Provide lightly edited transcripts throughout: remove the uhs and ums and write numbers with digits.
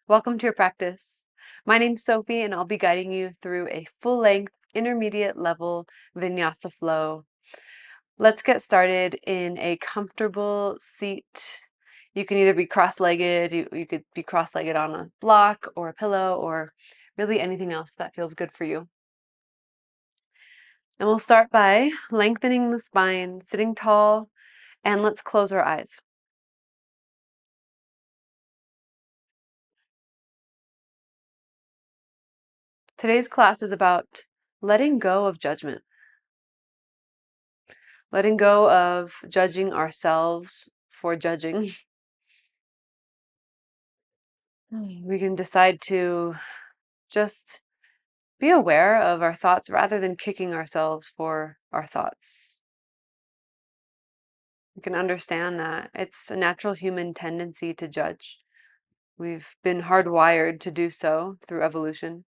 Welcome to your practice. My name's Sophie, and I'll be guiding you through a full-length, intermediate level Vinyasa flow. Let's get started in a comfortable seat. You can either be cross-legged, you could be cross-legged on a block or a pillow, or really anything else that feels good for you. And we'll start by lengthening the spine, sitting tall, and let's close our eyes. Today's class is about letting go of judgment. Letting go of judging ourselves for judging. We can decide to just be aware of our thoughts rather than kicking ourselves for our thoughts. We can understand that it's a natural human tendency to judge. We've been hardwired to do so through evolution.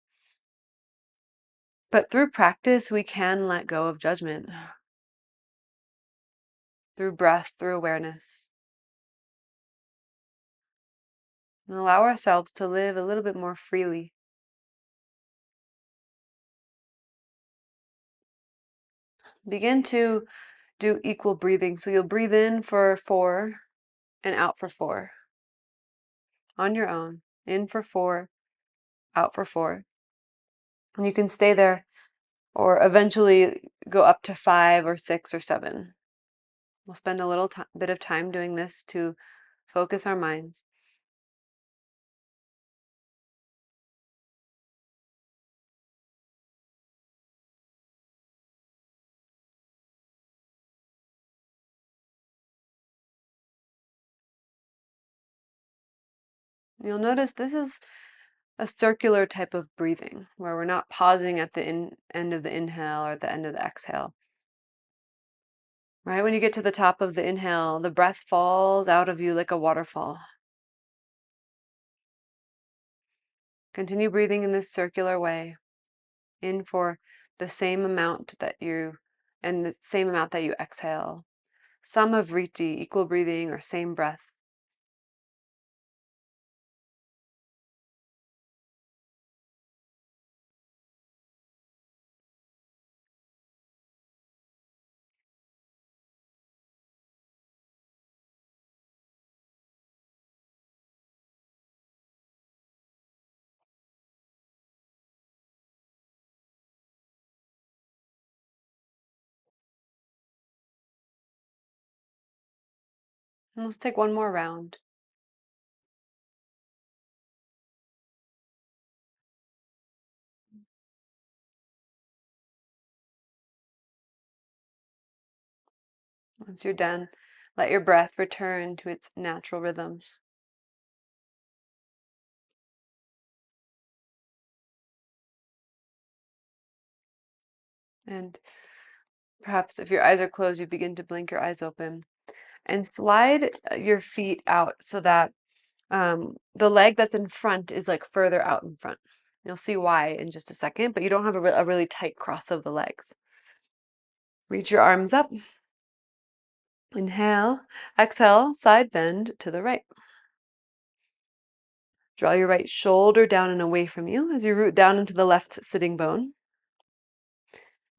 But through practice, we can let go of judgment. Through breath, through awareness. And allow ourselves to live a little bit more freely. Begin to do equal breathing. So you'll breathe in for 4 and out for 4 on your own. In for 4, out for 4. And you can stay there or eventually go up to 5 or 6 or 7. We'll spend a little bit of time doing this to focus our minds. You'll notice this is a circular type of breathing where we're not pausing at the end of the inhale or the end of the exhale. Right when you get to the top of the inhale, the breath falls out of you like a waterfall. Continue breathing in this circular way. In for the same amount that you, and the same amount that you exhale. Samavriti, equal breathing or same breath. And let's take one more round. Once you're done, let your breath return to its natural rhythm. And perhaps if your eyes are closed, you begin to blink your eyes open. And slide your feet out so that the leg that's in front is like further out in front. You'll see why in just a second, but you don't have a really tight cross of the legs. Reach your arms up. Inhale, exhale, side bend to the right. Draw your right shoulder down and away from you as you root down into the left sitting bone.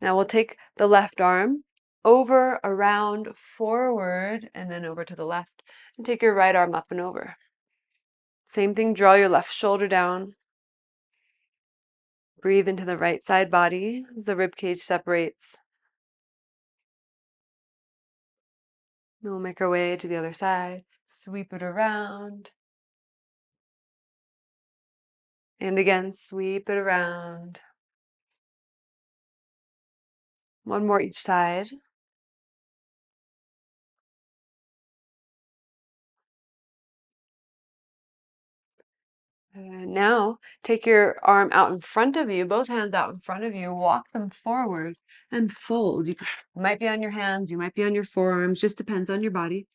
Now we'll take the left arm over, around, forward, and then over to the left. And take your right arm up and over. Same thing, draw your left shoulder down. Breathe into the right side body as the rib cage separates. Then we'll make our way to the other side. Sweep it around. And again, sweep it around. One more each side. And now take your arm out in front of you, both hands out in front of you, walk them forward and fold. You might be on your hands, you might be on your forearms, just depends on your body.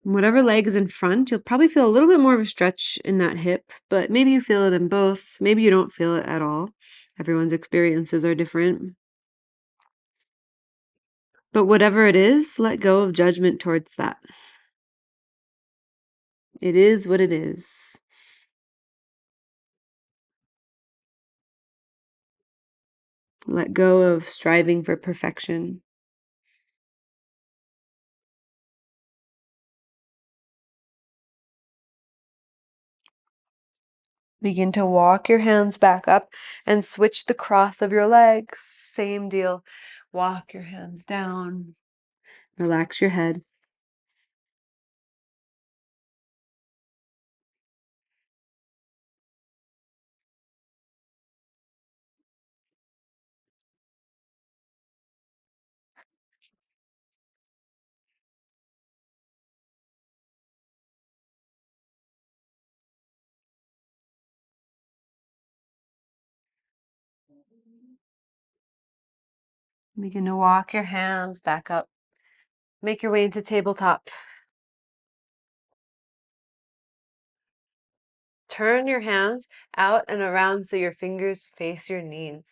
Whatever leg is in front, you'll probably feel a little bit more of a stretch in that hip, but maybe you feel it in both. Maybe you don't feel it at all. Everyone's experiences are different. But whatever it is, let go of judgment towards that. It is what it is. Let go of striving for perfection. Begin to walk your hands back up and switch the cross of your legs. Same deal. Walk your hands down. Relax your head. Begin to walk your hands back up. Make your way into tabletop. Turn your hands out and around so your fingers face your knees.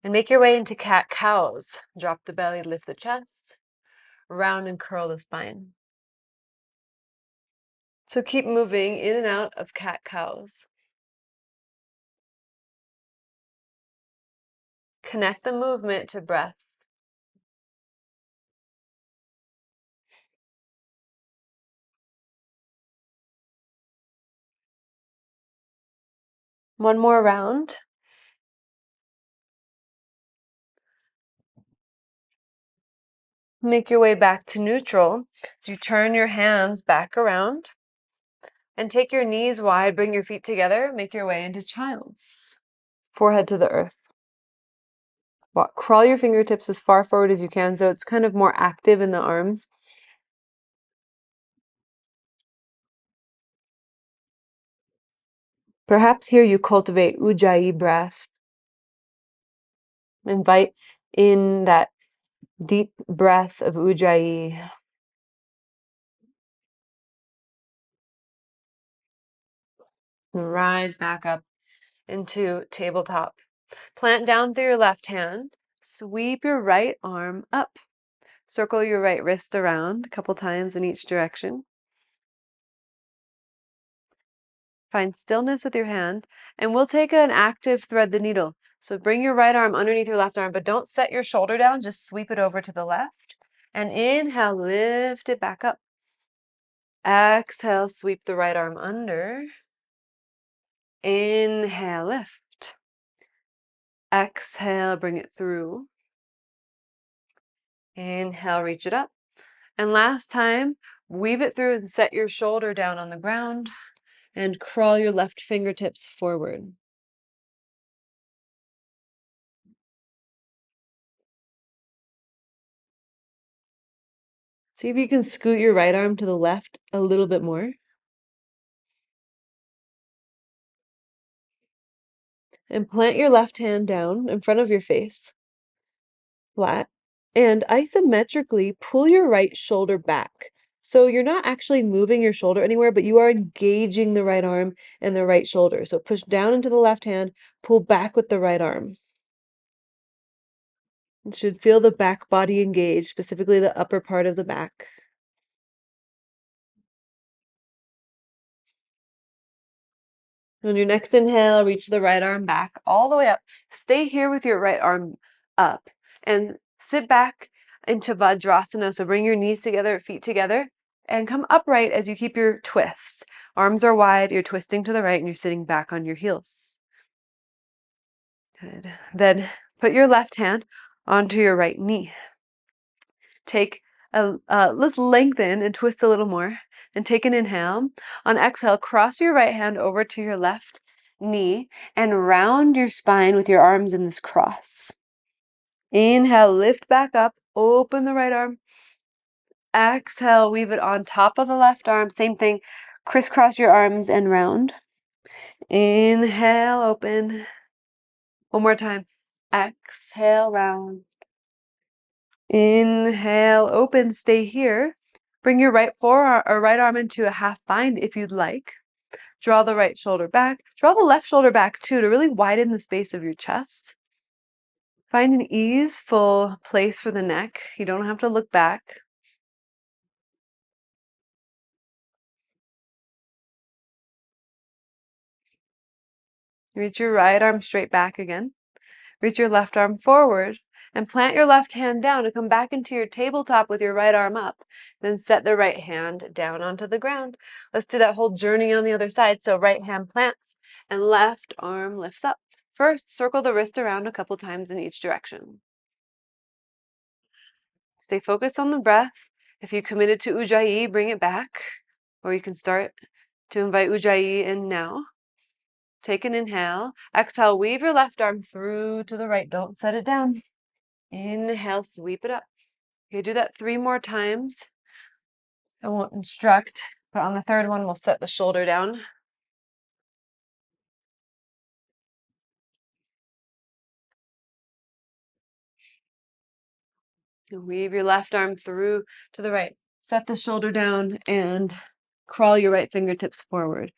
And make your way into cat-cows. Drop the belly, lift the chest. Round and curl the spine. So keep moving in and out of cat-cows. Connect the movement to breath. One more round. Make your way back to neutral. So you turn your hands back around and take your knees wide, bring your feet together, make your way into child's. Forehead to the earth. Crawl your fingertips as far forward as you can so it's kind of more active in the arms. Perhaps here you cultivate Ujjayi breath. Invite in that deep breath of Ujjayi. And rise back up into tabletop. Plant down through your left hand. Sweep your right arm up. Circle your right wrist around a couple times in each direction. Find stillness with your hand, and we'll take an active thread the needle. So bring your right arm underneath your left arm, but don't set your shoulder down, just sweep it over to the left. And inhale, lift it back up. Exhale, sweep the right arm under. Inhale, lift. Exhale, bring it through. Inhale, reach it up. And last time, weave it through and set your shoulder down on the ground and crawl your left fingertips forward. See if you can scoot your right arm to the left a little bit more. And plant your left hand down in front of your face, flat, and isometrically pull your right shoulder back. So you're not actually moving your shoulder anywhere, but you are engaging the right arm and the right shoulder. So push down into the left hand, pull back with the right arm. You should feel the back body engaged, specifically the upper part of the back. On your next inhale, reach the right arm back all the way up. Stay here with your right arm up and sit back into Vajrasana. So bring your knees together, feet together, and come upright as you keep your twists. Arms are wide, you're twisting to the right, and you're sitting back on your heels. Good. Then put your left hand onto your right knee. Let's lengthen and twist a little more and take an inhale. On exhale, cross your right hand over to your left knee and round your spine with your arms in this cross. Inhale, lift back up, open the right arm. Exhale, weave it on top of the left arm. Same thing, crisscross your arms and round. Inhale, open. One more time. Exhale, round. Inhale, open, stay here. Bring your right forearm or right arm into a half bind if you'd like. Draw the right shoulder back. Draw the left shoulder back too to really widen the space of your chest. Find an easeful place for the neck. You don't have to look back. Reach your right arm straight back again. Reach your left arm forward and plant your left hand down and come back into your tabletop with your right arm up. Then set the right hand down onto the ground. Let's do that whole journey on the other side. So right hand plants and left arm lifts up. First, circle the wrist around a couple times in each direction. Stay focused on the breath. If you committed to Ujjayi, bring it back, or you can start to invite Ujjayi in now. Take an inhale. Exhale, weave your left arm through to the right. Don't set it down. Inhale, sweep it up. You do that 3 more times. I won't instruct, but on the third one, we'll set the shoulder down. And weave your left arm through to the right. Set the shoulder down and crawl your right fingertips forward.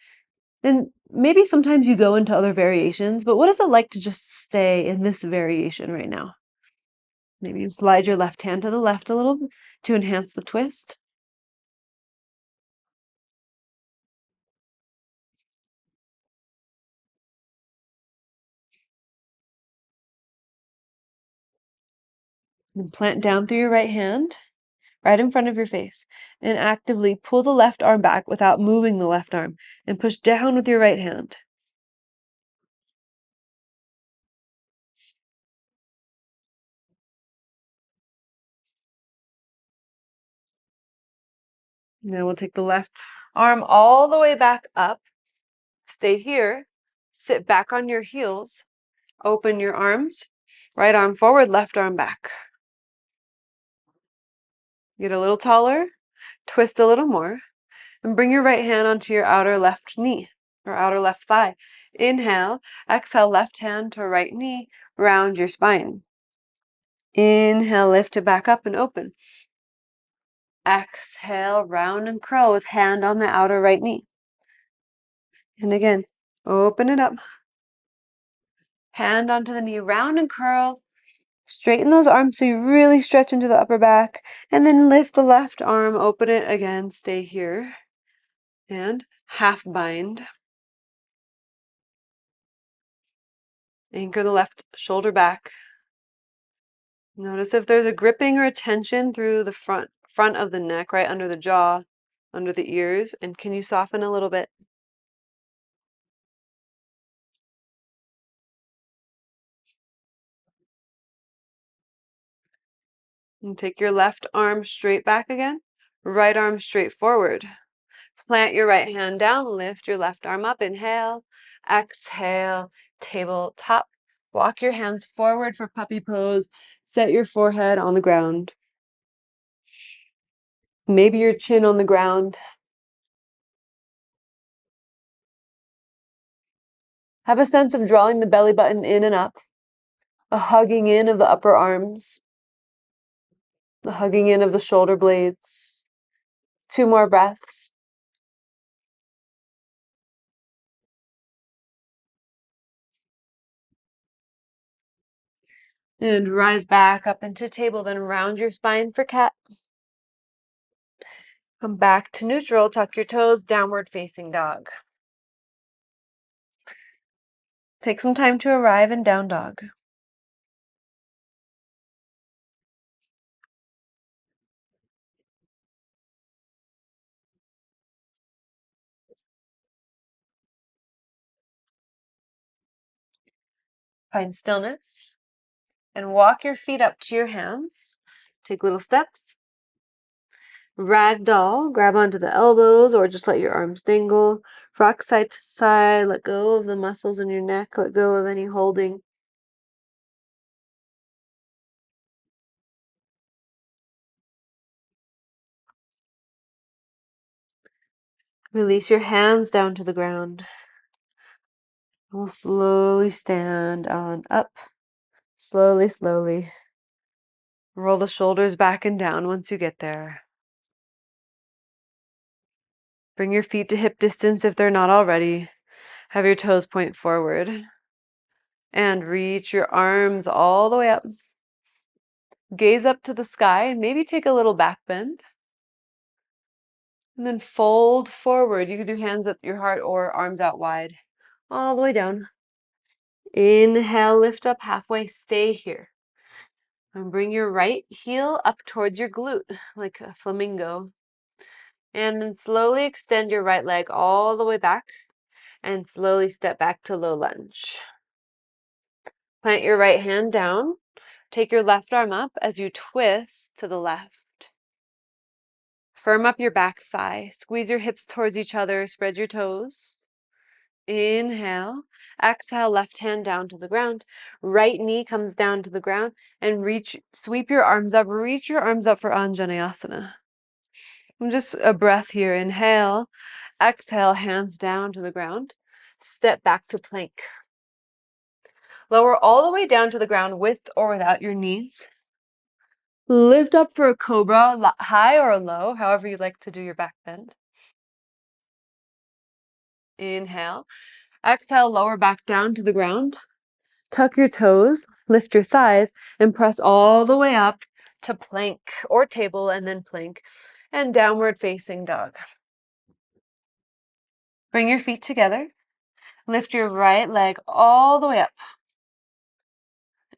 Then maybe sometimes you go into other variations, but what is it like to just stay in this variation right now? Maybe you slide your left hand to the left a little to enhance the twist. Then plant down through your right hand, right in front of your face, and actively pull the left arm back without moving the left arm, and push down with your right hand. Now we'll take the left arm all the way back up. Stay here. Sit back on your heels. Open your arms. Right arm forward, left arm back. Get a little taller. Twist a little more. And bring your right hand onto your outer left knee or outer left thigh. Inhale. Exhale, left hand to right knee. Round your spine. Inhale, lift it back up and open. Exhale, round and curl with hand on the outer right knee. And again, open it up. Hand onto the knee, round and curl. Straighten those arms so you really stretch into the upper back. And then lift the left arm, open it again, stay here. And half bind. Anchor the left shoulder back. Notice if there's a gripping or a tension through the front of the neck, right under the jaw, under the ears, and can you soften a little bit? And take your left arm straight back again, right arm straight forward. Plant your right hand down, lift your left arm up, inhale, exhale, tabletop. Walk your hands forward for puppy pose. Set your forehead on the ground. Maybe your chin on the ground. Have a sense of drawing the belly button in and up, a hugging in of the upper arms, the hugging in of the shoulder blades. 2 more breaths. And rise back up into table, then round your spine for cat. Come back to neutral, tuck your toes, downward facing dog. Take some time to arrive in down dog. Find stillness and walk your feet up to your hands. Take little steps. Ragdoll, grab onto the elbows or just let your arms dangle. Rock side to side, let go of the muscles in your neck, let go of any holding. Release your hands down to the ground. We'll slowly stand on up. Slowly, slowly. Roll the shoulders back and down once you get there. Bring your feet to hip distance if they're not already. Have your toes point forward. And reach your arms all the way up. Gaze up to the sky and maybe take a little back bend. And then fold forward. You can do hands at your heart or arms out wide. All the way down. Inhale, lift up halfway, stay here. And bring your right heel up towards your glute, like a flamingo. And then slowly extend your right leg all the way back and slowly step back to low lunge. Plant your right hand down. Take your left arm up as you twist to the left. Firm up your back thigh. Squeeze your hips towards each other. Spread your toes. Inhale. Exhale, left hand down to the ground. Right knee comes down to the ground and sweep your arms up. Reach your arms up for Anjaneyasana. And just a breath here. Inhale. Exhale, hands down to the ground. Step back to plank. Lower all the way down to the ground with or without your knees. Lift up for a cobra, high or low, however you like to do your back bend. Inhale. Exhale, lower back down to the ground. Tuck your toes, lift your thighs, and press all the way up to plank or table and then plank and downward facing dog. Bring your feet together. Lift your right leg all the way up.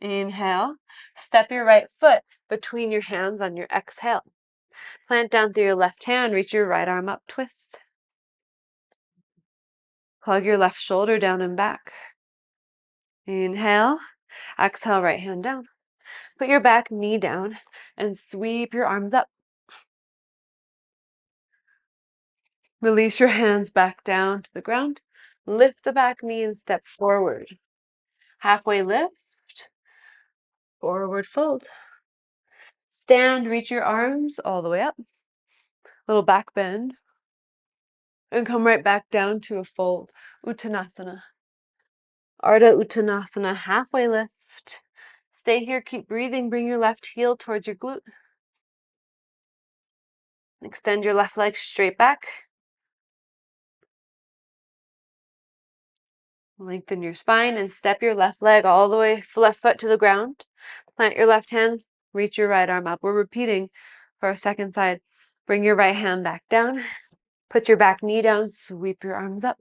Inhale. Step your right foot between your hands on your exhale. Plant down through your left hand. Reach your right arm up. Twist. Plug your left shoulder down and back. Inhale. Exhale, right hand down. Put your back knee down and sweep your arms up. Release your hands back down to the ground. Lift the back knee and step forward. Halfway lift. Forward fold. Stand, reach your arms all the way up. Little back bend. And come right back down to a fold. Uttanasana. Ardha Uttanasana, halfway lift. Stay here, keep breathing. Bring your left heel towards your glute. Extend your left leg straight back. Lengthen your spine and step your left leg all the way, left foot to the ground. Plant your left hand, reach your right arm up. We're repeating for our second side. Bring your right hand back down. Put your back knee down, sweep your arms up.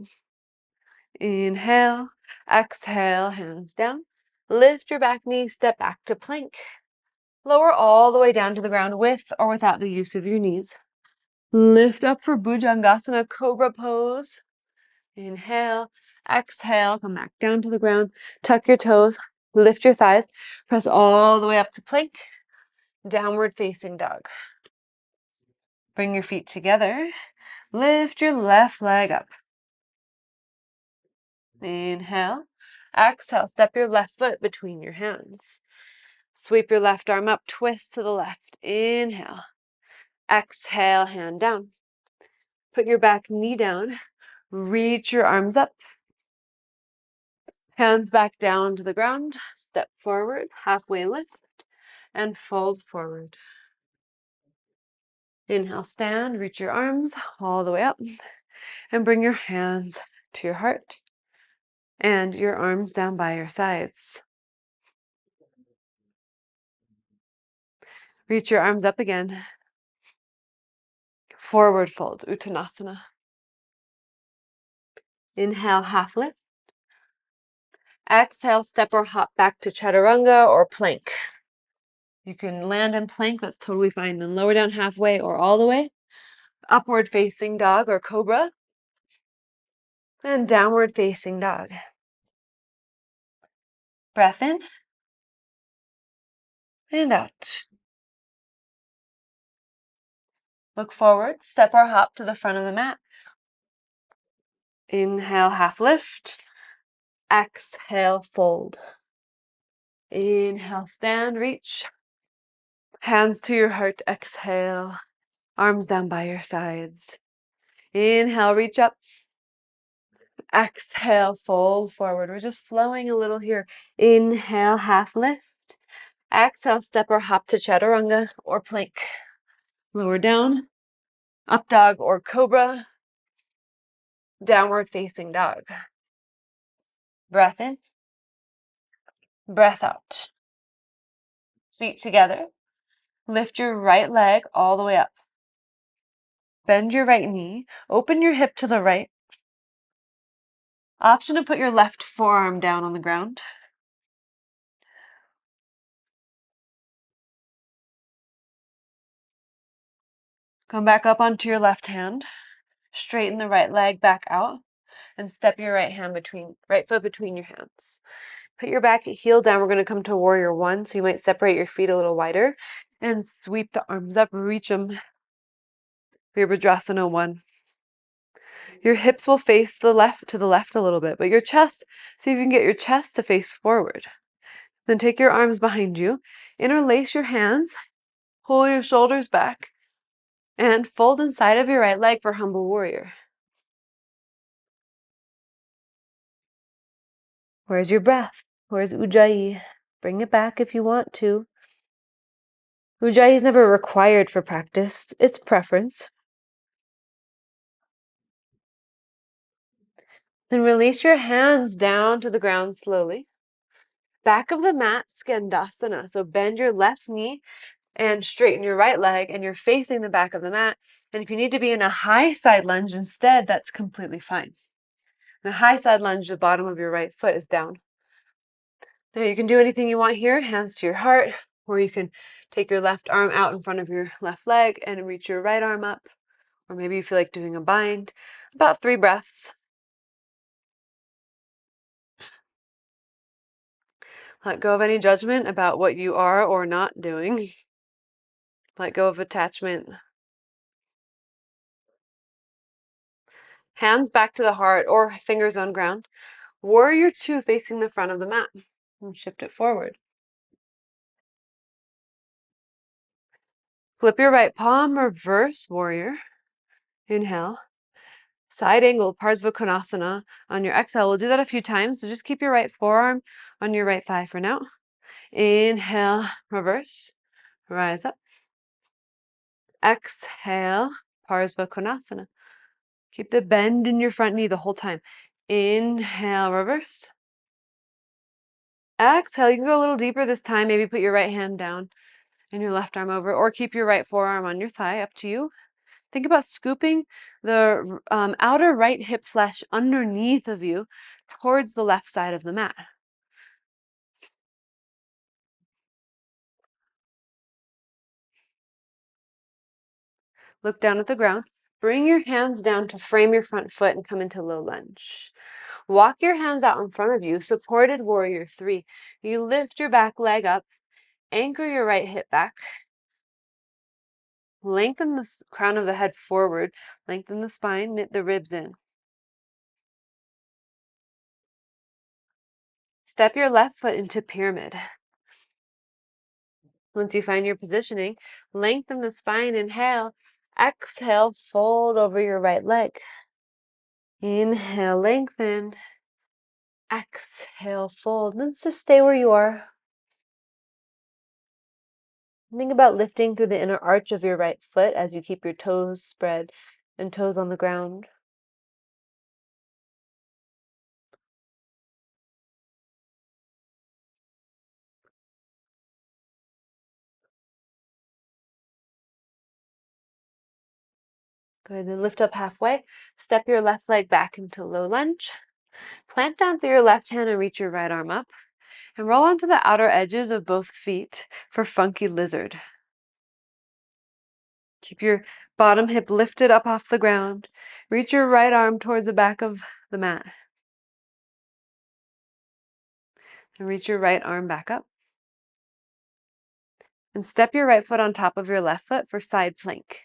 Inhale, exhale, hands down. Lift your back knee, step back to plank. Lower all the way down to the ground with or without the use of your knees. Lift up for Bhujangasana, cobra pose. Inhale, exhale, come back down to the ground. Tuck your toes, lift your thighs, press all the way up to plank. Downward facing dog. Bring your feet together. Lift your left leg up. Inhale. Exhale, step your left foot between your hands. Sweep your left arm up, twist to the left. Inhale. Exhale, hand down. Put your back knee down. Reach your arms up. Hands back down to the ground. Step forward, halfway lift, and fold forward. Inhale, stand, reach your arms all the way up, and bring your hands to your heart and your arms down by your sides. Reach your arms up again. Forward fold, Uttanasana. Inhale, half lift. Exhale, step or hop back to chaturanga or plank. You can land in plank, that's totally fine. Then lower down halfway or all the way. Upward facing dog or cobra. And downward facing dog. Breath in. And out. Look forward, step or hop to the front of the mat. Inhale, half lift. Exhale, fold. Inhale, stand, reach. Hands to your heart, exhale. Arms down by your sides. Inhale, reach up. Exhale, fold forward. We're just flowing a little here. Inhale, half lift. Exhale, step or hop to chaturanga or plank. Lower down, up dog or cobra. Downward facing dog. Breath in. Breath out. Feet together. Lift your right leg all the way up. Bend your right knee. Open your hip to the right. Option to put your left forearm down on the ground. Come back up onto your left hand. Straighten the right leg back out and step your right foot between your hands. Put your back heel down. We're going to come to warrior one. So you might separate your feet a little wider and sweep the arms up, reach them. Virabhadrasana one. Your hips will face to the left a little bit, but your chest, see if you can get your chest to face forward. Then take your arms behind you, interlace your hands, pull your shoulders back, and fold inside of your right leg for humble warrior. Where's your breath? Where's Ujjayi? Bring it back if you want to. Ujjayi is never required for practice, it's preference. Then release your hands down to the ground slowly. Back of the mat, Skandasana. So bend your left knee and straighten your right leg, and you're facing the back of the mat. And if you need to be in a high side lunge instead, that's completely fine. The high side lunge, the bottom of your right foot is down. Now you can do anything you want here, hands to your heart, or you can take your left arm out in front of your left leg and reach your right arm up. Or maybe you feel like doing a bind. About 3 breaths. Let go of any judgment about what you are or not doing. Let go of attachment. Hands back to the heart or fingers on ground. Warrior two facing the front of the mat. And shift it forward. Flip your right palm, reverse warrior. Inhale. Side angle, Parsvakonasana on your exhale. We'll do that a few times, so just keep your right forearm on your right thigh for now. Inhale, reverse, rise up. Exhale, Parsvakonasana. Keep the bend in your front knee the whole time. Inhale, reverse. Exhale, you can go a little deeper this time. Maybe put your right hand down and your left arm over, or keep your right forearm on your thigh, up to you. Think about scooping the outer right hip flesh underneath of you towards the left side of the mat. Look down at the ground. Bring your hands down to frame your front foot and come into low lunge. Walk your hands out in front of you, supported warrior three. You lift your back leg up, anchor your right hip back. Lengthen the crown of the head forward, lengthen the spine, knit the ribs in. Step your left foot into pyramid. Once you find your positioning, lengthen the spine, inhale. Exhale, fold over your right leg. Inhale, lengthen. Exhale, fold. Let's just stay where you are. Think about lifting through the inner arch of your right foot as you keep your toes spread and toes on the ground. Good, then lift up halfway. Step your left leg back into low lunge. Plant down through your left hand and reach your right arm up. And roll onto the outer edges of both feet for funky lizard. Keep your bottom hip lifted up off the ground. Reach your right arm towards the back of the mat. And reach your right arm back up. And step your right foot on top of your left foot for side plank.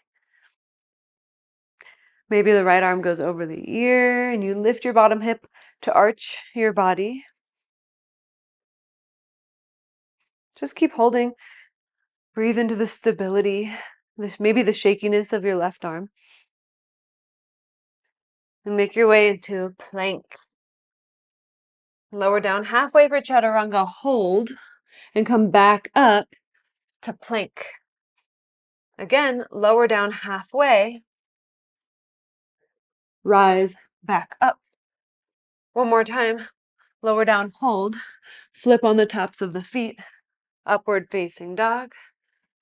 Maybe the right arm goes over the ear and you lift your bottom hip to arch your body. Just keep holding. Breathe into the stability, maybe the shakiness of your left arm. And make your way into plank. Lower down halfway for chaturanga, hold, and come back up to plank. Again, lower down halfway, rise back up. One more time, lower down, hold, flip on the tops of the feet, upward facing dog,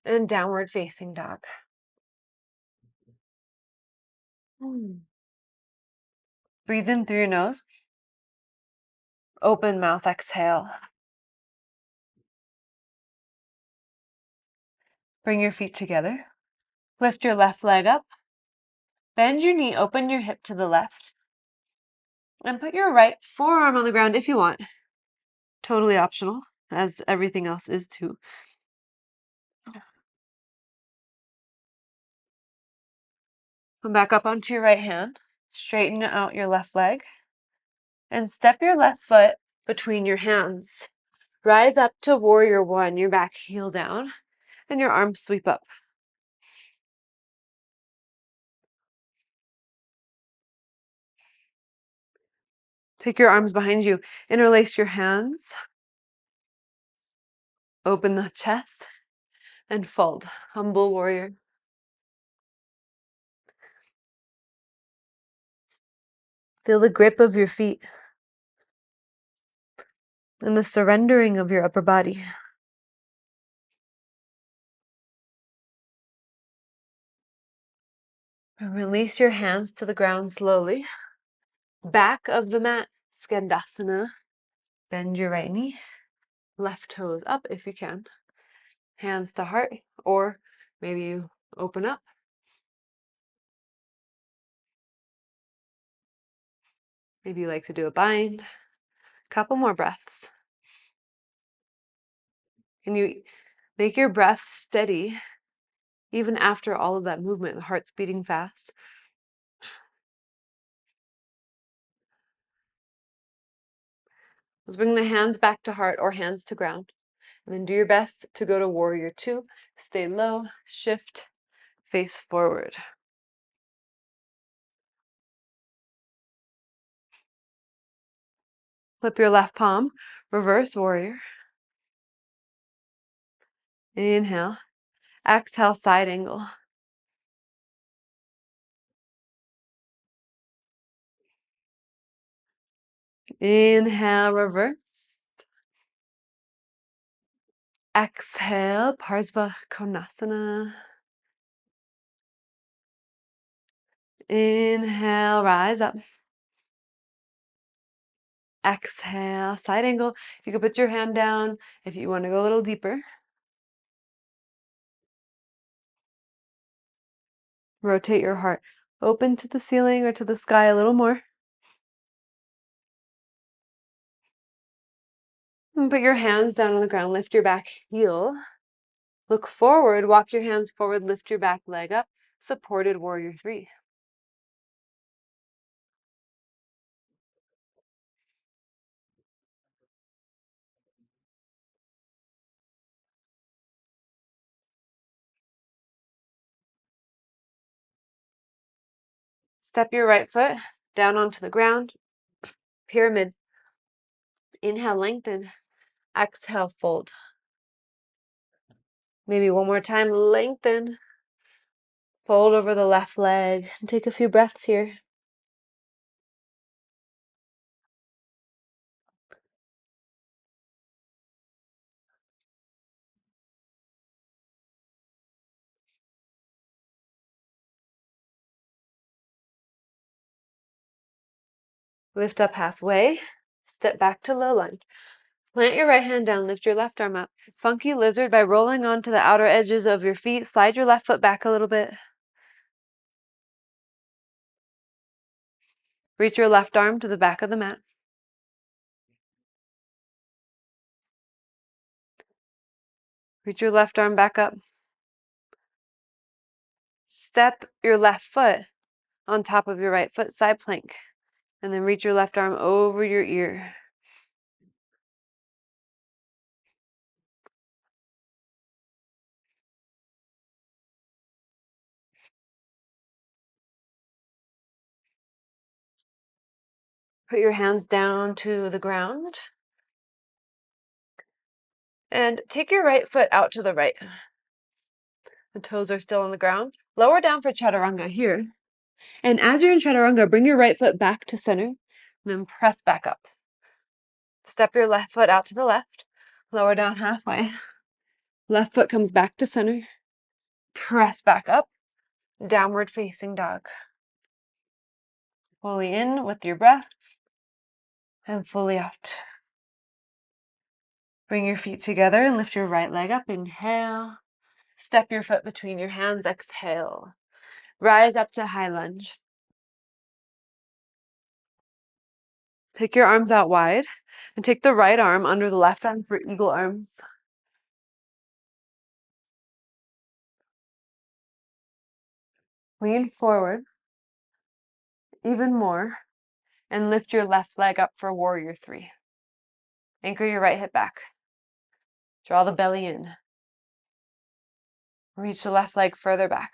and downward facing dog. Breathe in through your nose. Open mouth, exhale. Bring your feet together. Lift your left leg up. Bend your knee, open your hip to the left. And put your right forearm on the ground if you want. Totally optional, as everything else is too. Come back up onto your right hand. Straighten out your left leg. And step your left foot between your hands. Rise up to warrior one, your back heel down, and your arms sweep up. Take your arms behind you. Interlace your hands. Open the chest and fold. Humble warrior. Feel the grip of your feet and the surrendering of your upper body. Release your hands to the ground slowly. Back of the mat, Skandasana. Bend your right knee. Left toes up if you can. Hands to heart, or maybe you open up. Maybe you like to do a bind. Couple more breaths. Can you make your breath steady even after all of that movement? The heart's beating fast. Let's bring the hands back to heart or hands to ground. And then do your best to go to warrior two. Stay low, shift, face forward. Flip your left palm, reverse warrior. Inhale. Exhale, side angle. Inhale, reverse. Exhale, Parsva Konasana. Inhale, rise up. Exhale, side angle. You can put your hand down if you want to go a little deeper. Rotate your heart open to the ceiling or to the sky a little more. And put your hands down on the ground. Lift your back heel. Look forward. Walk your hands forward. Lift your back leg up. Supported warrior three. Step your right foot down onto the ground. Pyramid. Inhale, lengthen. Exhale, fold. Maybe one more time, lengthen. Fold over the left leg. And take a few breaths here. Lift up halfway. Step back to low lunge. Plant your right hand down. Lift your left arm up. Funky lizard by rolling onto the outer edges of your feet. Slide your left foot back a little bit. Reach your left arm to the back of the mat. Reach your left arm back up. Step your left foot on top of your right foot, side plank. And then reach your left arm over your ear. Put your hands down to the ground. And take your right foot out to the right. The toes are still on the ground. Lower down for chaturanga here. And as you're in chaturanga, bring your right foot back to center. Then press back up. Step your left foot out to the left. Lower down halfway. Left foot comes back to center. Press back up. Downward facing dog. Fully in with your breath. And fully out. Bring your feet together and lift your right leg up. Inhale. Step your foot between your hands. Exhale. Rise up to high lunge. Take your arms out wide and take the right arm under the left arm for eagle arms. Lean forward even more and lift your left leg up for warrior three. Anchor your right hip back. Draw the belly in. Reach the left leg further back.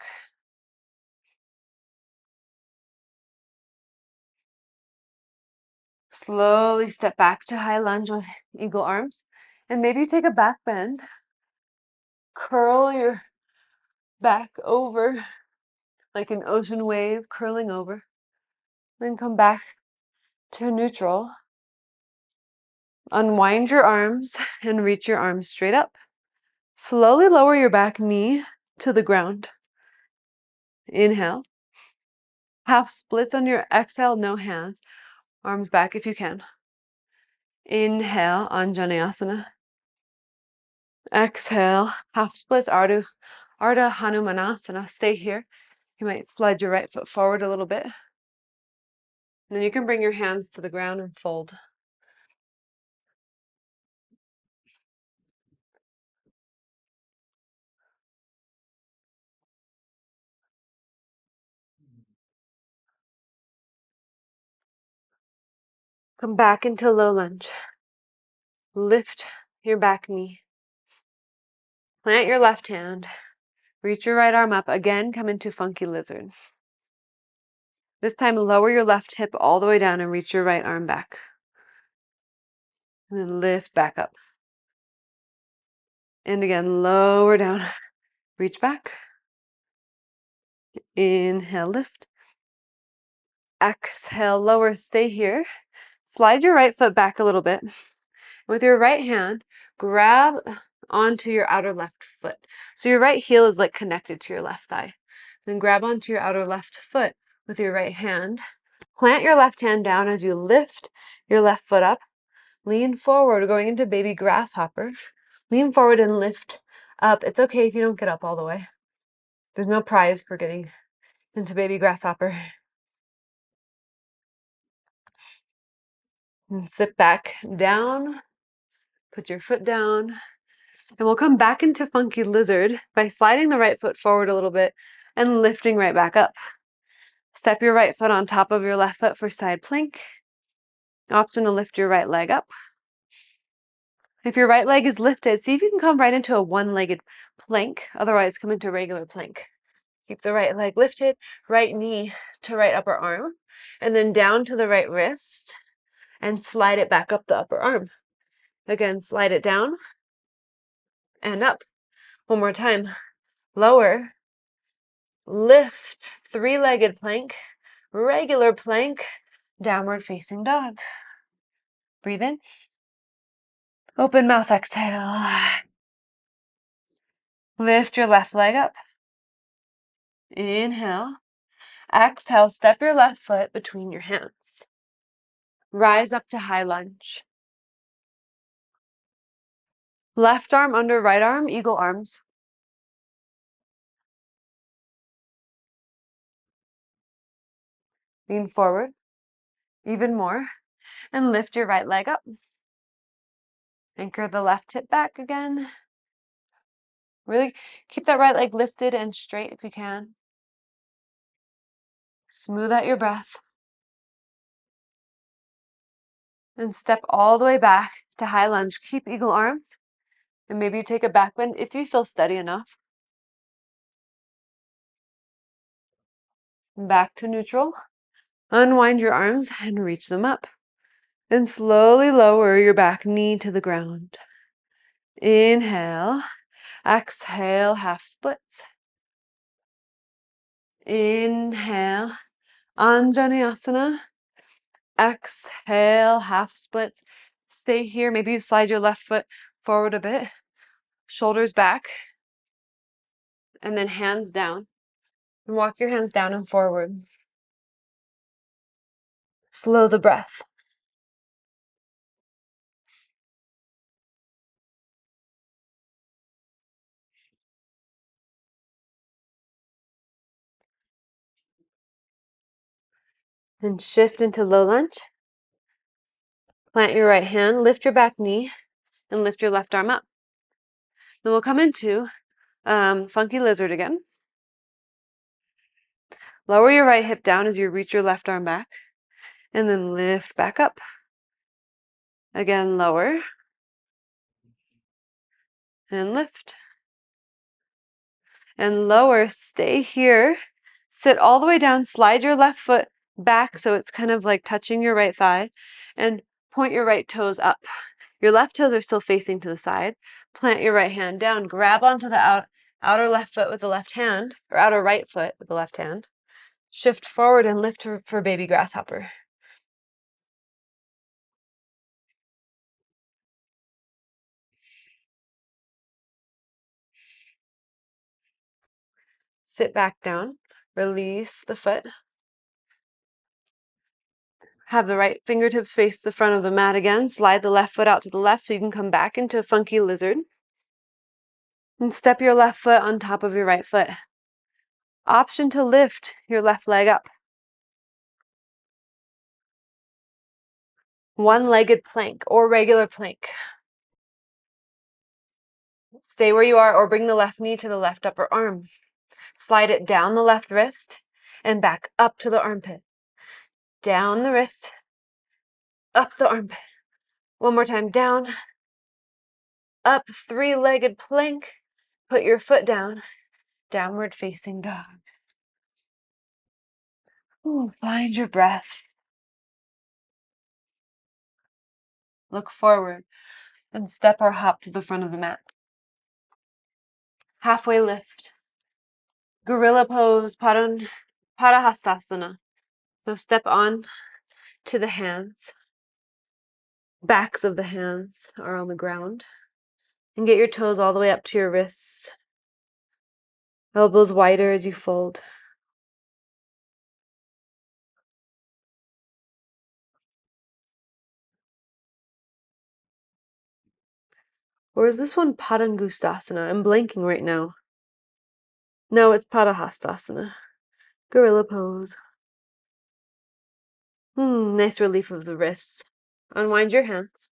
Slowly step back to high lunge with eagle arms. And maybe you take a back bend. Curl your back over like an ocean wave curling over. Then come back to neutral. Unwind your arms and reach your arms straight up. Slowly lower your back knee to the ground. Inhale. Half splits on your exhale, no hands. Arms back if you can. Inhale, Anjaneyasana. Exhale, half splits, Ardha Hanumanasana. Stay here. You might slide your right foot forward a little bit. And then you can bring your hands to the ground and fold. Come back into low lunge. Lift your back knee. Plant your left hand. Reach your right arm up. Again, come into funky lizard. This time, lower your left hip all the way down and reach your right arm back. And then lift back up. And again, lower down. Reach back. Inhale, lift. Exhale, lower. Stay here. Slide your right foot back a little bit. With your right hand, grab onto your outer left foot. So your right heel is like connected to your left thigh. Then grab onto your outer left foot with your right hand. Plant your left hand down as you lift your left foot up. Lean forward, going into baby grasshopper. Lean forward and lift up. It's okay if you don't get up all the way. There's no prize for getting into baby grasshopper. And sit back down. Put your foot down. And we'll come back into funky lizard by sliding the right foot forward a little bit and lifting right back up. Step your right foot on top of your left foot for side plank. Option to lift your right leg up. If your right leg is lifted, see if you can come right into a one-legged plank. Otherwise, come into regular plank. Keep the right leg lifted, right knee to right upper arm, and then down to the right wrist and slide it back up the upper arm. Again, slide it down and up. One more time. Lower, lift, three-legged plank, regular plank, downward facing dog. Breathe in. Open mouth, exhale. Lift your left leg up. Inhale. Exhale, step your left foot between your hands. Rise up to high lunge. Left arm under right arm, eagle arms. Lean forward even more and lift your right leg up. Anchor the left hip back again. Really keep that right leg lifted and straight if you can. Smooth out your breath. And step all the way back to high lunge. Keep eagle arms. And maybe you take a back bend if you feel steady enough. Back to neutral. Unwind your arms and reach them up. And slowly lower your back knee to the ground. Inhale. Exhale, half splits. Inhale. Anjaneyasana. Exhale, half splits. Stay here. Maybe you slide your left foot forward a bit. Shoulders back. And then hands down. And walk your hands down and forward. Slow the breath. Then shift into low lunge. Plant your right hand, lift your back knee, and lift your left arm up. Then we'll come into funky lizard again. Lower your right hip down as you reach your left arm back, and then lift back up. Again, lower, and lift. And lower, stay here. Sit all the way down, slide your left foot back so it's kind of like touching your right thigh, and point your right toes up. Your left toes are still facing to the side. Plant your right hand down, grab onto the outer left foot with the left hand, or outer right foot with the left hand. Shift forward and lift for baby grasshopper. Sit back down, release the foot. Have the right fingertips face the front of the mat again. Slide the left foot out to the left so you can come back into funky lizard. And step your left foot on top of your right foot. Option to lift your left leg up. One-legged plank or regular plank. Stay where you are or bring the left knee to the left upper arm. Slide it down the left wrist and back up to the armpit. Down the wrist, up the armpit. One more time, down, up, three-legged plank. Put your foot down, downward facing dog. Ooh, find your breath. Look forward and step or hop to the front of the mat. Halfway lift. Gorilla pose, Padahastasana. So step on to the hands. Backs of the hands are on the ground. And get your toes all the way up to your wrists. Elbows wider as you fold. Or is this one Padangustasana? I'm blanking right now. No, it's Padahastasana. Gorilla pose. Nice relief of the wrists. Unwind your hands.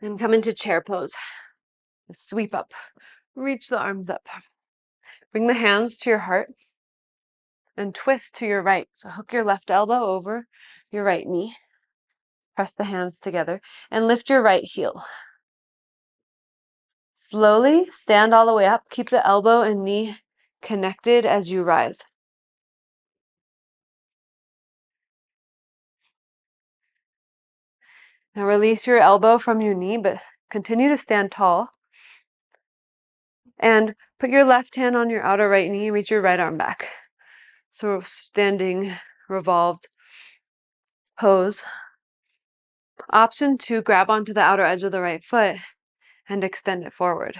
And come into chair pose. Sweep up. Reach the arms up. Bring the hands to your heart. And twist to your right. So hook your left elbow over your right knee. Press the hands together. And lift your right heel. Slowly stand all the way up. Keep the elbow and knee connected as you rise. Now release your elbow from your knee, but continue to stand tall. And put your left hand on your outer right knee and reach your right arm back. So standing revolved pose. Option 2, grab onto the outer edge of the right foot and extend it forward.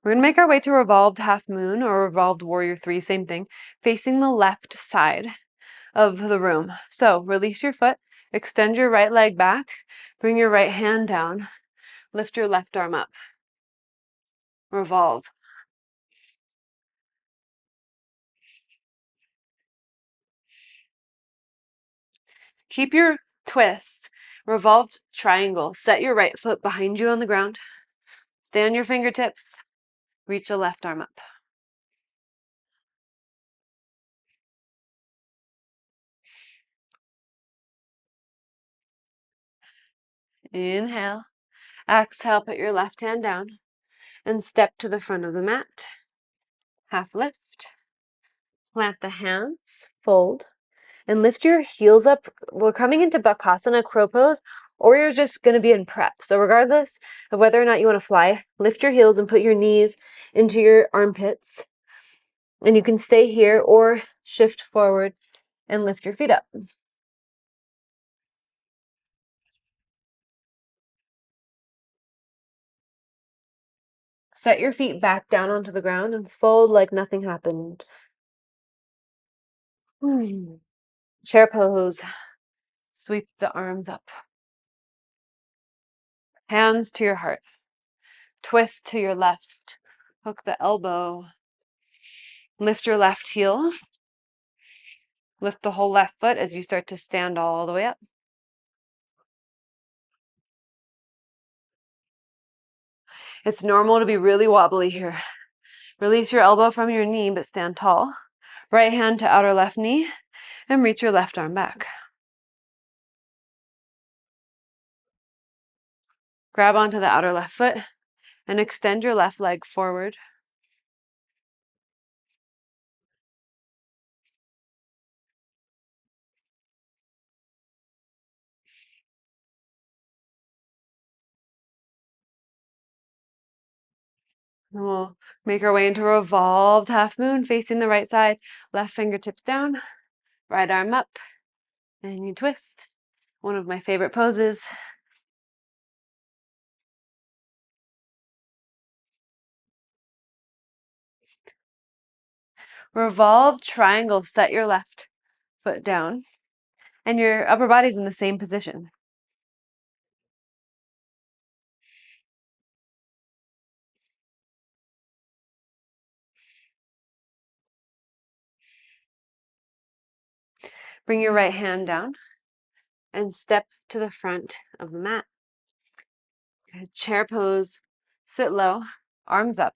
We're going to make our way to revolved half moon or revolved warrior 3, same thing, facing the left side of the room. So release your foot, extend your right leg back, bring your right hand down, lift your left arm up. Revolve. Keep your twist. Revolved triangle. Set your right foot behind you on the ground. Stay on your fingertips. Reach the left arm up. Inhale. Exhale, put your left hand down and step to the front of the mat. Half lift. Plant the hands, fold, and lift your heels up. We're coming into Bakasana, crow pose, or you're just going to be in prep. So regardless of whether or not you want to fly, lift your heels and put your knees into your armpits. And you can stay here or shift forward and lift your feet up. Set your feet back down onto the ground and fold like nothing happened. Chair pose. Sweep the arms up. Hands to your heart. Twist to your left. Hook the elbow. Lift your left heel. Lift the whole left foot as you start to stand all the way up. It's normal to be really wobbly here. Release your elbow from your knee, but stand tall. Right hand to outer left knee, and reach your left arm back. Grab onto the outer left foot, and extend your left leg forward. And we'll make our way into revolved half moon, facing the right side. Left fingertips down, right arm up, and you twist. One of my favorite poses. Revolved triangle, set your left foot down, and your upper body's in the same position. Bring your right hand down and step to the front of the mat. Chair pose, sit low, arms up,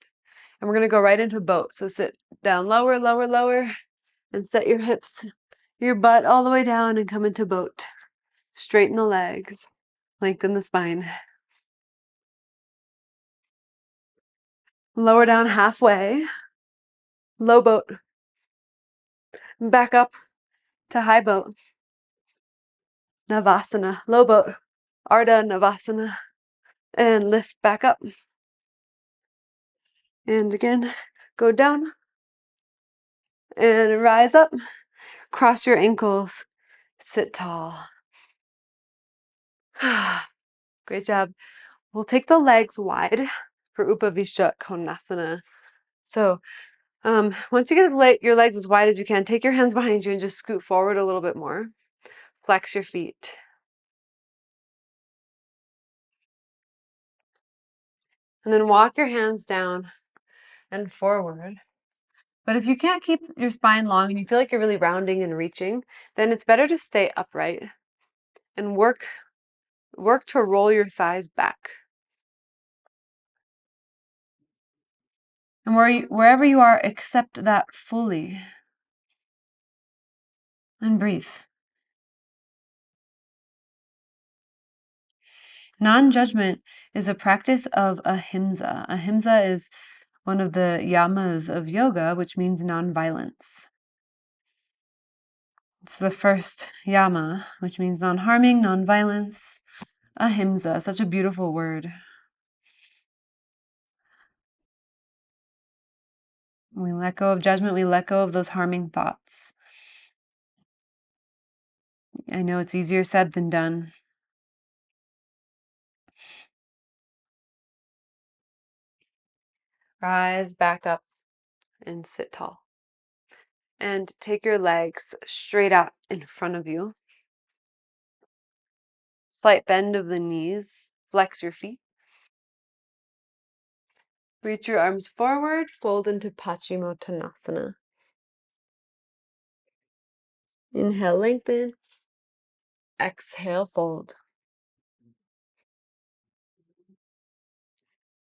and we're going to go right into boat. So sit down lower, lower, lower, and set your hips, your butt all the way down and come into boat. Straighten the legs, lengthen the spine. Lower down halfway, low boat, back up to high boat. Navasana, low boat, Ardha Navasana, and lift back up. And again, go down and rise up. Cross your ankles, sit tall. Great job. We'll take the legs wide for Upavishta Konasana. So once you get your legs as wide as you can, take your hands behind you and just scoot forward a little bit more. Flex your feet. And then walk your hands down and forward. But if you can't keep your spine long and you feel like you're really rounding and reaching, then it's better to stay upright and work to roll your thighs back. And wherever you are, accept that fully. And breathe. Non-judgment is a practice of ahimsa. Ahimsa is one of the yamas of yoga, which means non-violence. It's the first yama, which means non-harming, non-violence. Ahimsa, such a beautiful word. We let go of judgment, we let go of those harming thoughts. I know it's easier said than done. Rise back up and sit tall. And take your legs straight out in front of you. Slight bend of the knees. Flex your feet. Reach your arms forward. Fold into Paschimottanasana. Inhale, lengthen. Exhale, fold.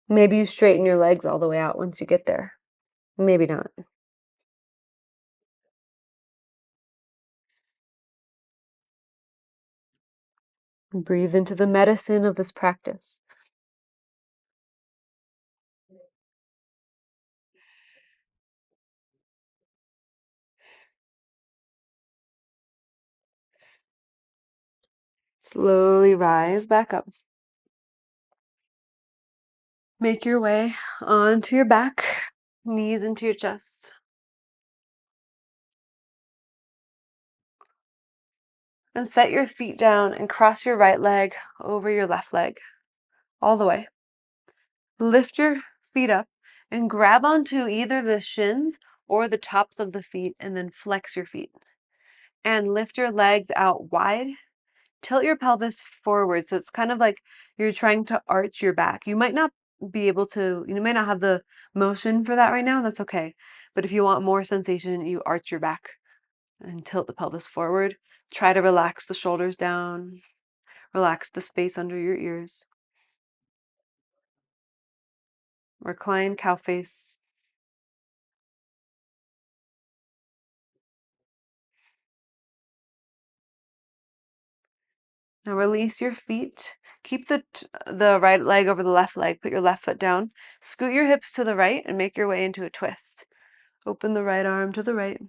Maybe you straighten your legs all the way out once you get there. Maybe not. Breathe into the medicine of this practice. Slowly rise back up. Make your way onto your back, knees into your chest. And set your feet down and cross your right leg over your left leg, all the way. Lift your feet up and grab onto either the shins or the tops of the feet and then flex your feet. And lift your legs out wide. Tilt your pelvis forward. So it's kind of like you're trying to arch your back. You might not be able to, you may not have the motion for that right now, that's okay. But if you want more sensation, you arch your back and tilt the pelvis forward. Try to relax the shoulders down, relax the space under your ears. Recline cow face. Now release your feet. Keep the right leg over the left leg. Put your left foot down. Scoot your hips to the right and make your way into a twist. Open the right arm to the right.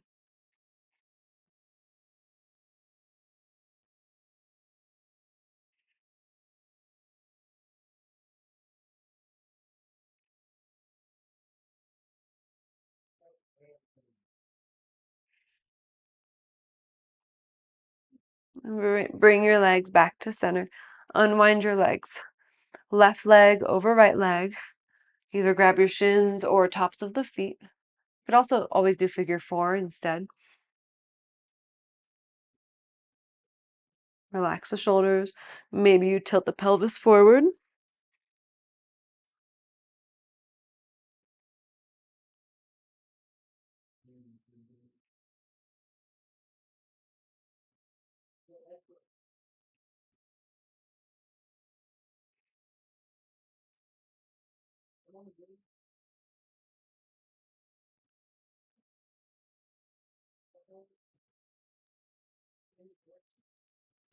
Bring your legs back to center. Unwind your legs. Left leg over right leg. Either grab your shins or tops of the feet. You could also always do figure four instead. Relax the shoulders. Maybe you tilt the pelvis forward.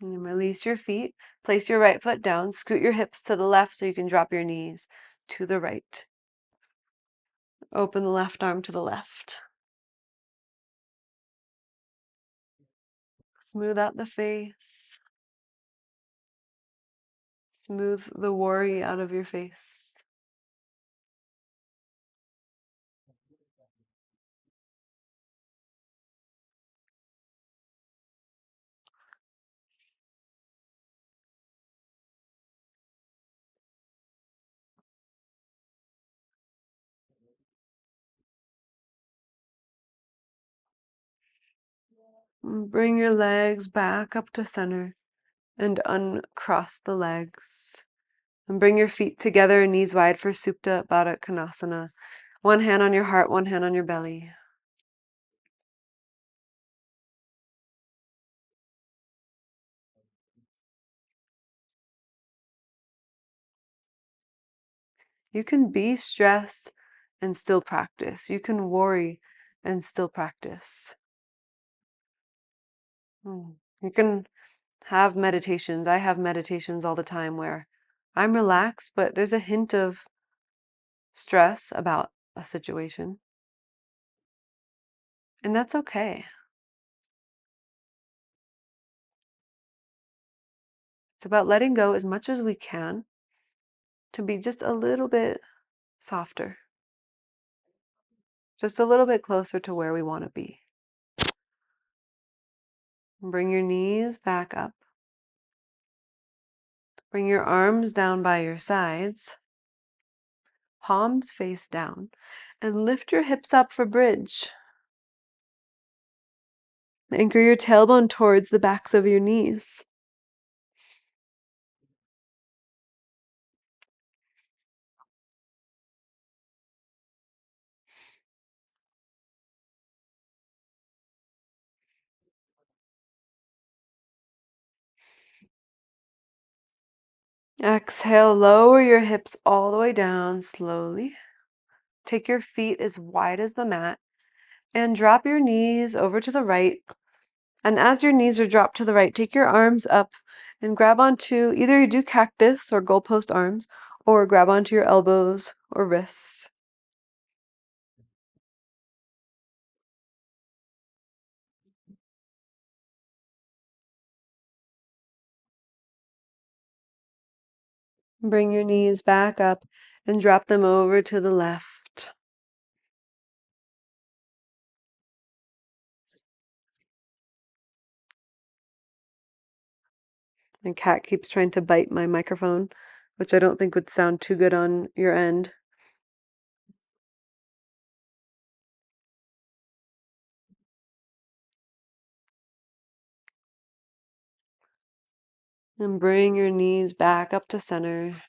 And release your feet. Place your right foot down. Scoot your hips to the left so you can drop your knees to the right. Open the left arm to the left. Smooth out the face. Smooth the worry out of your face. Bring your legs back up to center and uncross the legs. And bring your feet together, knees wide for Supta Baddha Konasana. One hand on your heart, one hand on your belly. You can be stressed and still practice. You can worry and still practice. You can have meditations. I have meditations all the time where I'm relaxed, but there's a hint of stress about a situation. And that's okay. It's about letting go as much as we can to be just a little bit softer, just a little bit closer to where we want to be. Bring your knees back up. Bring your arms down by your sides, palms face down, and lift your hips up for bridge. Anchor your tailbone towards the backs of your knees. Exhale, lower your hips all the way down slowly. Take your feet as wide as the mat and drop your knees over to the right. And as your knees are dropped to the right, take your arms up and grab onto, either you do cactus or goalpost arms, or grab onto your elbows or wrists. Bring your knees back up and drop them over to the left. My cat keeps trying to bite my microphone, which I don't think would sound too good on your end. And bring your knees back up to center.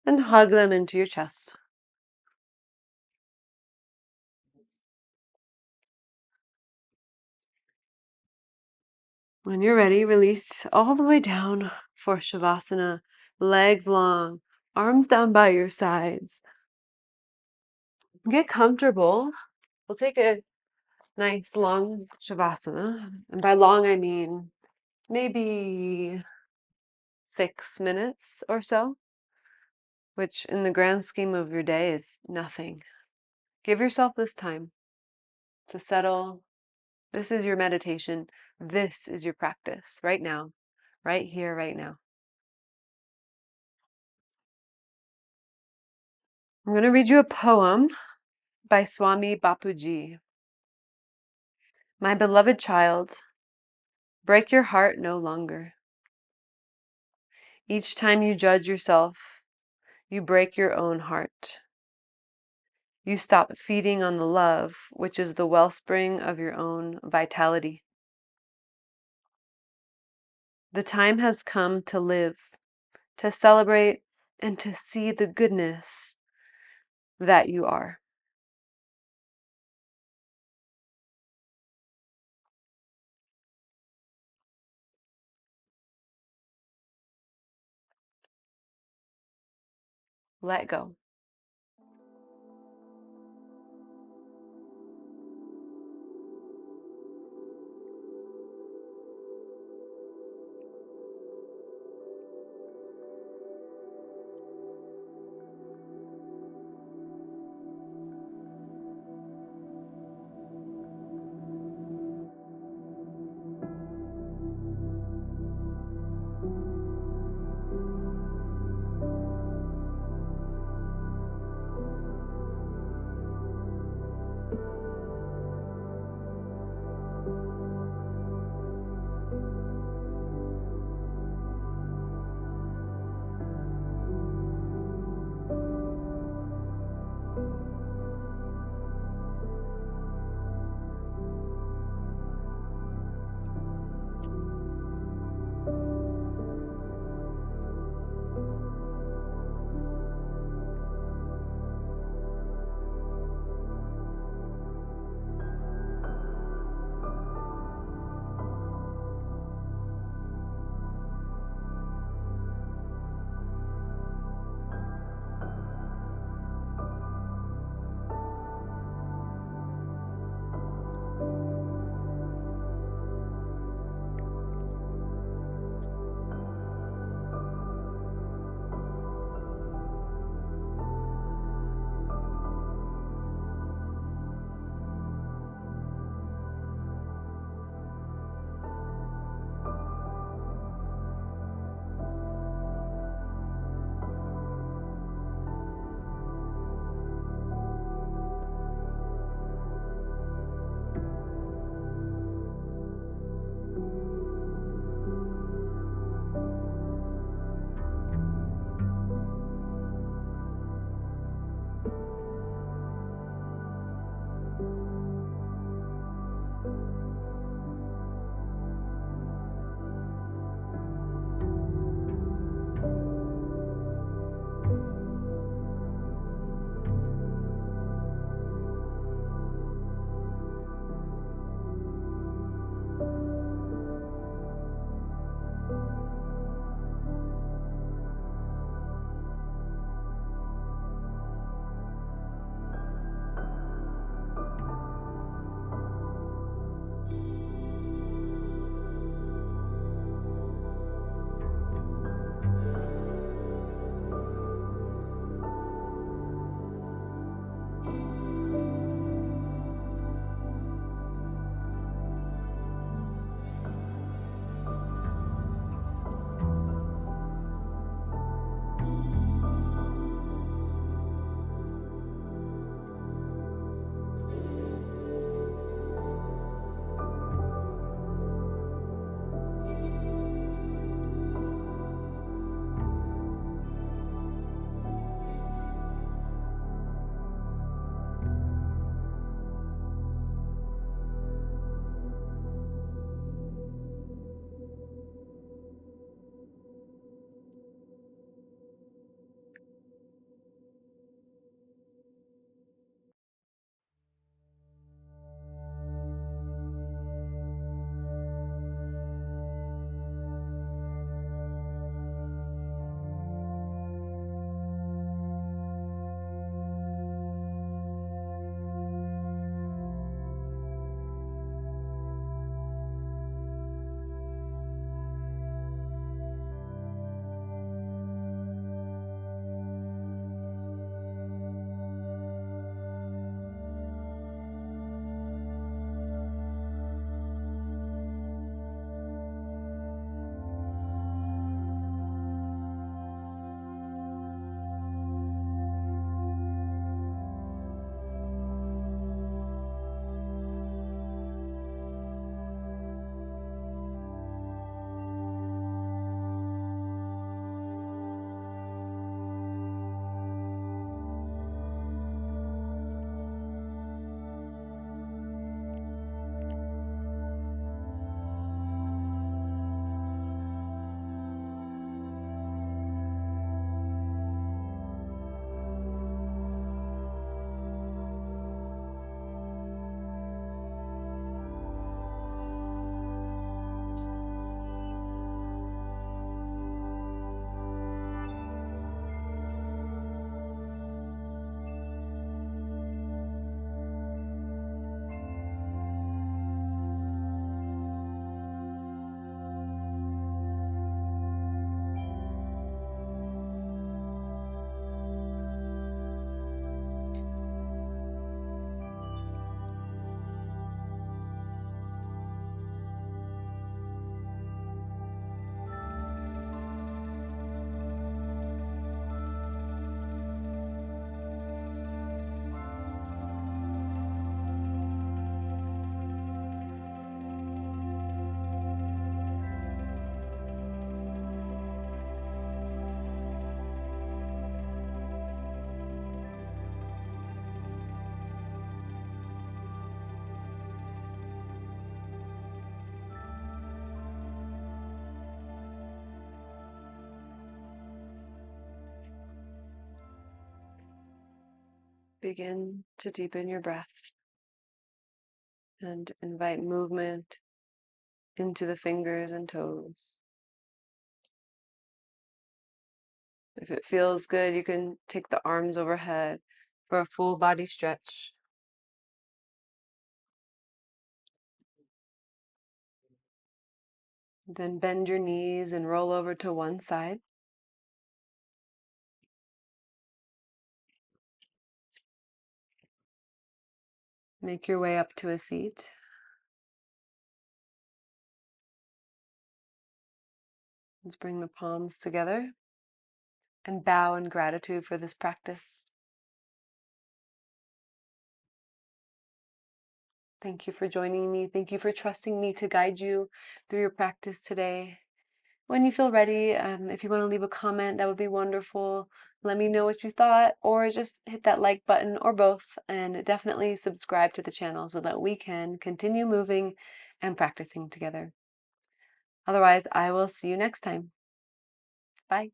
and hug them into your chest. When you're ready, release all the way down for Shavasana, legs long, arms down by your sides. Get comfortable. We'll take a nice long Shavasana. And by long, I mean maybe 6 minutes or so, which in the grand scheme of your day is nothing. Give yourself this time to settle. This is your meditation. This is your practice right now, right here, right now. I'm going to read you a poem by Swami Bapuji. My beloved child, break your heart no longer. Each time you judge yourself, you break your own heart. You stop feeding on the love, which is the wellspring of your own vitality. The time has come to live, to celebrate, and to see the goodness that you are. Let go. Begin to deepen your breath and invite movement into the fingers and toes. If it feels good, you can take the arms overhead for a full body stretch. Then bend your knees and roll over to one side. Make your way up to a seat. Let's bring the palms together and bow in gratitude for this practice. Thank you for joining me. Thank you for trusting me to guide you through your practice today. When you feel ready, if you want to leave a comment, that would be wonderful. Let me know what you thought, or just hit that like button, or both, and definitely subscribe to the channel so that we can continue moving and practicing together. Otherwise, I will see you next time. Bye.